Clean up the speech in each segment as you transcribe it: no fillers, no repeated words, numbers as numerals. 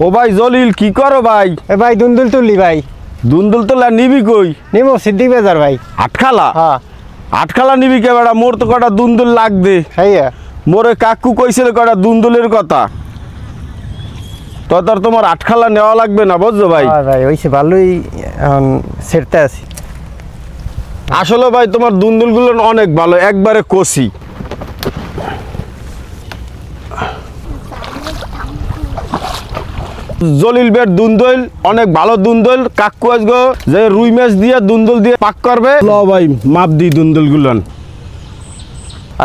ও ভাই জলিল কি করো ভাই? এ ভাই দুন্দুল তুললি ভাই। দুন্দুল তোলা নিবি কই? নিমো সিদ্দিক বাজার ভাই। আটখালা? হ্যাঁ আটখালা নিবি কে বেড়া? মোর তো কটা দুন্দুল লাগবে। হ্যাঁ মোরে কাকু কইছিল কটা দুন্দুলের কথা, তো তার তোমার আটখালা নেওয়া লাগবে না বুঝছো ভাই? ভাই ওইসে ভালোই এখন সেরতে আছি। আসলে ভাই তোমার দুন্দুলগুলো অনেক ভালো, একবারে কষি। জলিল বের দুন্দুল অনেক ভালো দুন্দুল। কাকু আজগো যে রুই মাছ দিয়ে দুন্দুল দিয়ে পাক করবে। ল ভাই মাপ দিই দুন্দুল গুলান,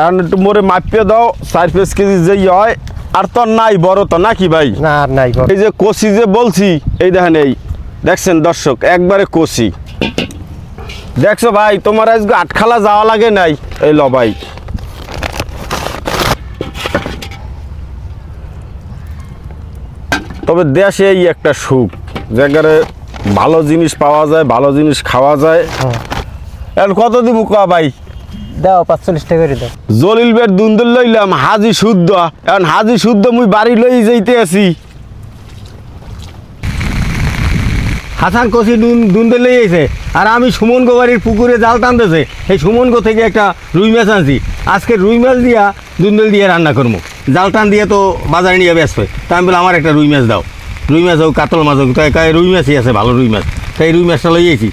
আর একটু মোরে মাপিয়ে দাও 4-5 কেজি যেই হয়। আর তো নাই বড় তো নাকি ভাই? না আর নাই। এই যে কষি যে বলছি, এই দেখেন, এই দেখছেন দর্শক, একবারে কষি। দেখছো ভাই তোমার আজকে আটখালা যাওয়া লাগে নাই। এই ল ভাই, তবে দেশে এই একটা সুখ, জায়গায় ভালো জিনিস পাওয়া যায়, ভালো জিনিস খাওয়া যায়। এখন কত দিব কা ভাই? দাও 45 টাকা করে দাও। জলিল বের দুন্দুল লইলাম হাজি শুদ্ধ, এখন হাজি শুদ্ধ মুই বাড়ি লই যাইতে আছি। হাসান কষি দুন্দুল লই আইছে, আর আমি সুমন গোবাড়ির পুকুরে জাল টানতেছে। এই সুমন গো থেকে একটা রুই মাছ আনছি। আজকে রুই মাছ দিয়া দুন্দুল দিয়ে রান্না করবো। জাল টান দিয়ে তো বাজারে নিয়ে বেসবে, তা আমি বললাম আমার একটা রুই মাছ দাও। রুই মাছ হোক কাতল মাছ হোক, তাই রুই মাছই আছে, ভালো রুই মাছ। তাই রুই মাছটা লই আইছি।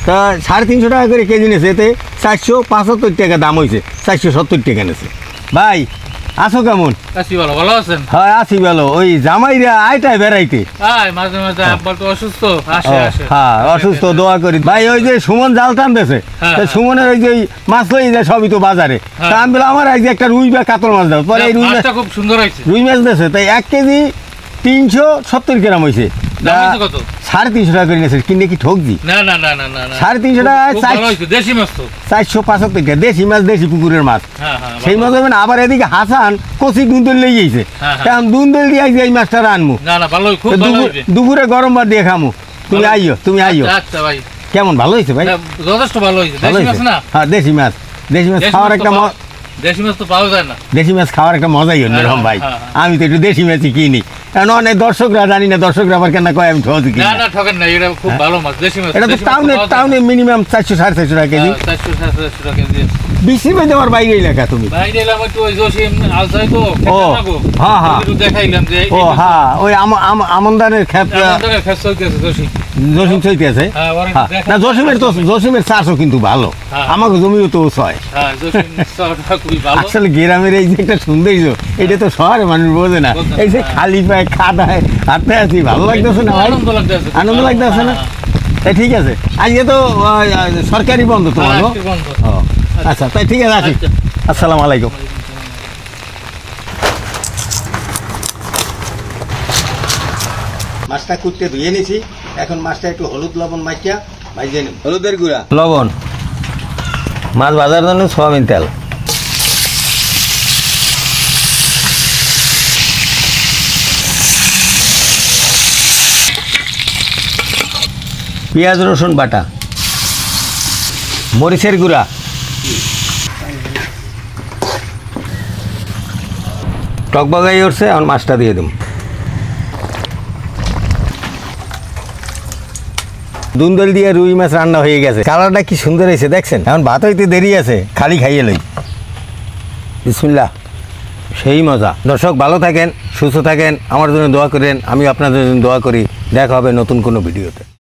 তা 350 টাকা করে কেজি নেছে, এতে 475 টাকা দাম হয়েছে, 470 টাকা নেছে। ভাই আছো কেমন? আছি ভালো, ভালো আছেন? হ্যাঁ আছি ভালো। ওই জামাইরা আইটায় বেড়াইতে। মাঝে মাঝে আব্বা তো অসুস্থ, আসে আসে। হ্যাঁ অসুস্থ, দোয়া করি ভাই। ওই যে সুমন জাল টানতেছে, সুমনের ওই যে মাছ লই যায় সবই তো বাজারে। তা আমি বললাম আমার আজকে একটা রুই বা কাতল মাছ দাও। পরে এই রুই মাছটা খুব সুন্দর হয়েছে। রুই মাছ দিয়েছে, তাই 1 কেজি 370 গ্রাম হয়েছে। 350 টাকা করে নিয়েছে, কিনে কি ঠকজি? না না না না না, 350 টাকা দেশি মাছ তো 475 টাকা। দেশি মাছ, দেশি পুকুরের মাছ, সেই মাছ হবে না। আবার এদিকে হাসান কচি দুন্দুল লই যাইছে, কারণ দুন্দুল দিয়ে এই মাছটা রানমু। না না ভালো, খুব ভালো হয়েছে। দুপুরে গরম ভাত দিয়ে খামু। তুমি আইও, তুমি আইও। আচ্ছা ভাই। কেমন ভালো হয়েছে ভাই? যথেষ্ট ভালো হয়েছে। দেশি মাছ না? হ্যাঁ দেশি মাছ। দেশি মাছ খাওয়ার একটা দেশি মাছ তো পাওয়া যায় না। দেশি মাছ খাওয়ার একটা মজাই অন্যরকম ভাই। আমি তো একটু দেশি মাছই কিনি, কারণ অনেক দর্শকরা জানি না, দর্শকরা আবার কেন কয় আমি ঠকি কিনি। না না ঠকেন না, এটা খুব ভালো মাছ, দেশি মাছ। এটা তো টাউনে মিনিমাম 400-450 টাকা কেজি। 400-450 টাকা কেজি। বেশি ভাই তোমার বাইরে এলাকা তুমি? বাইরে এলাম একটু, ওই জসিম আলসাই তো। ও হ্যাঁ হ্যাঁ, একটু দেখাইলাম যে ও হ্যাঁ, ওই আমন্দানের খেপ খেস চলতেছে জসিম। জসিম চলতেছে। না জসিমের চাষও কিন্তু ভালো, আমাকে জমিও তো ছয়। আসলে গ্রামের এই যে একটা সৌন্দর্য, এটা তো শহরে মানুষ বোঝে না। এই যে খালি পায়ে খাদায় হাঁটতে আছি, ভালো লাগতেছে না ভাই? আনন্দ লাগতেছে না? তাই ঠিক আছে, আজকে তো সরকারি বন্ধ তোমার। আচ্ছা তাই ঠিক আছে, আছি। আসসালামু আলাইকুম। মাছটা কুটতে ধুয়ে নিছি, এখন মাছটা একটু হলুদ লবণ মাখিয়া ভাজিয়ে নেব। হলুদের গুঁড়া, লবণ, মাছ ভাজার জন্য সয়াবিন তেল, পেঁয়াজ রসুন বাটা, মরিচের গুঁড়া, টকবগাই উঠছে। এখন মাছটা দিয়ে দেব। দুন্দুল দিয়ে রুই মাছ রান্না হয়ে গেছে। কালারটা কি সুন্দর হয়েছে দেখছেন। এখন ভাত হইতে দেরি আছে, খালি খাইয়ে লই। বিসমিল্লাহ, সেই মজা। দর্শক ভালো থাকেন, সুস্থ থাকেন, আমার জন্য দোয়া করেন, আমি আপনাদের জন্য দোয়া করি। দেখা হবে নতুন কোনো ভিডিওতে।